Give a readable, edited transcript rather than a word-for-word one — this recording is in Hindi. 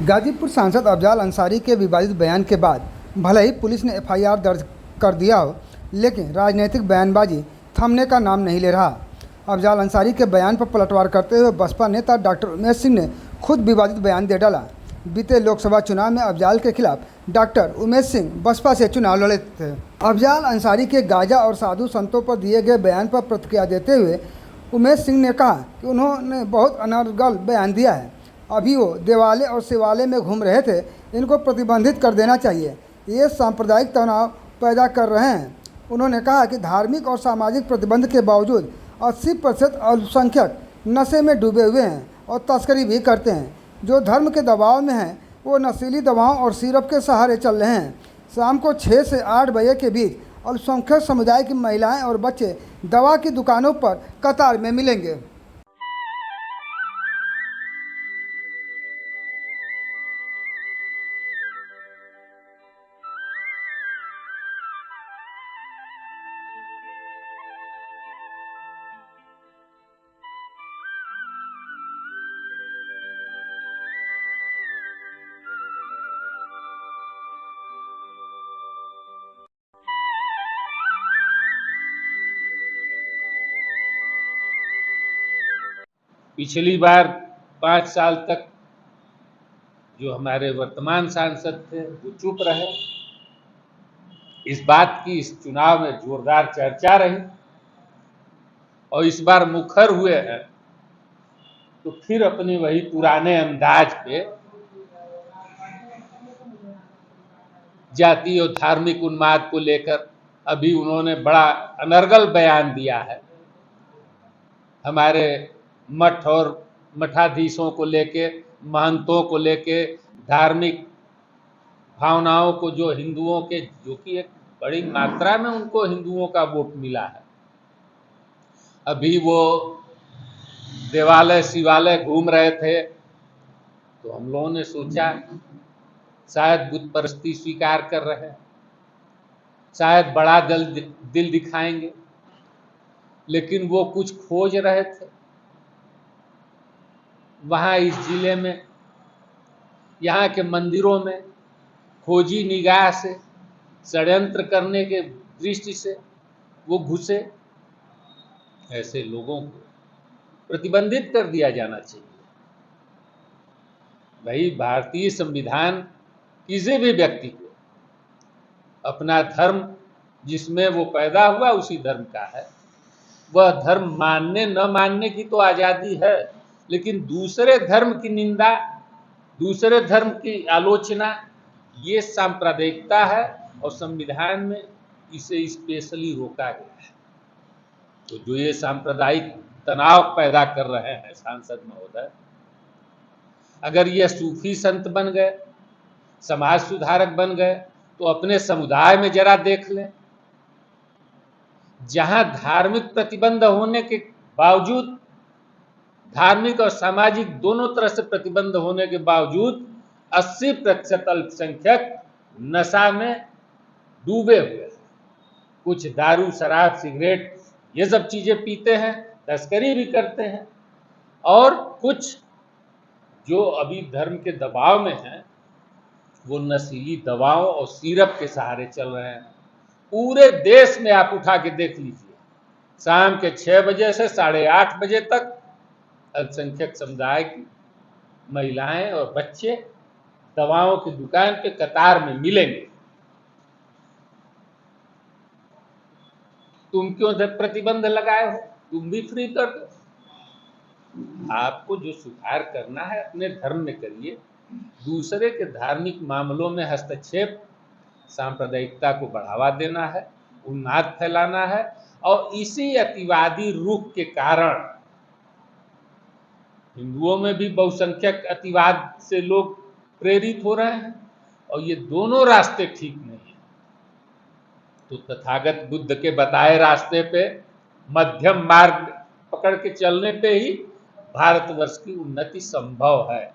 गाजीपुर सांसद अफजाल अंसारी के विवादित बयान के बाद भले ही पुलिस ने एफआईआर दर्ज कर दिया हो, लेकिन राजनीतिक बयानबाजी थमने का नाम नहीं ले रहा। अफजाल अंसारी के बयान पर पलटवार करते हुए बसपा नेता डॉक्टर उमेश सिंह ने खुद विवादित बयान दे डाला। बीते लोकसभा चुनाव में अफजाल के खिलाफ डॉक्टर उमेश सिंह बसपा से चुनाव लड़े थे। अफजाल अंसारी के गाजा और साधु संतों पर दिए गए बयान पर प्रतिक्रिया देते हुए उमेश सिंह ने कहा कि उन्होंने बहुत अनर्गल बयान दिया है। अभी वो देवालय और शिवालय में घूम रहे थे, इनको प्रतिबंधित कर देना चाहिए। ये सांप्रदायिक तनाव पैदा कर रहे हैं। उन्होंने कहा कि धार्मिक और सामाजिक प्रतिबंध के बावजूद 80% अल्पसंख्यक नशे में डूबे हुए हैं और तस्करी भी करते हैं। जो धर्म के दबाव में हैं वो नशीली दवाओं और सिरप के सहारे चल रहे हैं। शाम को 6 से 8 बजे के बीच अल्पसंख्यक समुदाय की महिलाएं और बच्चे दवा की दुकानों पर कतार में मिलेंगे। पिछली बार 5 साल तक जो हमारे वर्तमान सांसद थे वो चुप रहे। इस बात की इस चुनाव में जोरदार चर्चा रही और इस बार मुखर हुए हैं तो फिर अपने वही पुराने अंदाज पे जाति और धार्मिक उन्माद को लेकर अभी उन्होंने बड़ा अनर्गल बयान दिया है। हमारे मठ और मठाधीशों को लेके, महंतों को लेके, धार्मिक भावनाओं को जो हिंदुओं के, जो कि एक बड़ी मात्रा में उनको हिंदुओं का वोट मिला है, अभी वो देवालय शिवालय घूम रहे थे तो हम लोगों ने सोचा शायद बुत परस्ती स्वीकार कर रहे हैं, शायद बड़ा दिल दिखाएंगे, लेकिन वो कुछ खोज रहे थे। वहाँ इस जिले में, यहाँ के मंदिरों में खोजी निगाह से, षड्यंत्र करने के दृष्टि से वो घुसे। ऐसे लोगों को प्रतिबंधित कर दिया जाना चाहिए। भाई, भारतीय संविधान किसी भी व्यक्ति को अपना धर्म, जिसमें वो पैदा हुआ उसी धर्म का है, वह धर्म मानने न मानने की तो आज़ादी है, लेकिन दूसरे धर्म की निंदा, दूसरे धर्म की आलोचना, ये सांप्रदायिकता है और संविधान में इसे स्पेशली रोका गया है। तो जो ये सांप्रदायिक तनाव पैदा कर रहे हैं सांसद महोदय, अगर ये सूफी संत बन गए, समाज सुधारक बन गए, तो अपने समुदाय में जरा देख लें। जहां धार्मिक प्रतिबंध होने के बावजूद, धार्मिक और सामाजिक दोनों तरह से प्रतिबंध होने के बावजूद 80% अल्पसंख्यक नशा में डूबे हुए हैं। कुछ दारू, शराब, सिगरेट ये सब चीजें पीते हैं, तस्करी भी करते हैं, और कुछ जो अभी धर्म के दबाव में हैं वो नशीली दवाओं और सिरप के सहारे चल रहे हैं। पूरे देश में आप उठा के देख लीजिए, शाम के 6 बजे से 8:30 बजे तक अल्पसंख्यक समुदाय की महिलाएं और बच्चे दवाओं की दुकान पे कतार में मिलेंगे। तुम क्यों प्रतिबंध लगाए हो? तुम भी फ्री कर दो। आपको जो सुधार करना है अपने धर्म में करिए। दूसरे के धार्मिक मामलों में हस्तक्षेप सांप्रदायिकता को बढ़ावा देना है, उन्माद फैलाना है, और इसी अतिवादी रुख के कारण हिंदुओं में भी बहुसंख्यक अतिवाद से लोग प्रेरित हो रहे हैं, और ये दोनों रास्ते ठीक नहीं है। तो तथागत बुद्ध के बताए रास्ते पे मध्यम मार्ग पकड़ के चलने पे ही भारतवर्ष की उन्नति संभव है।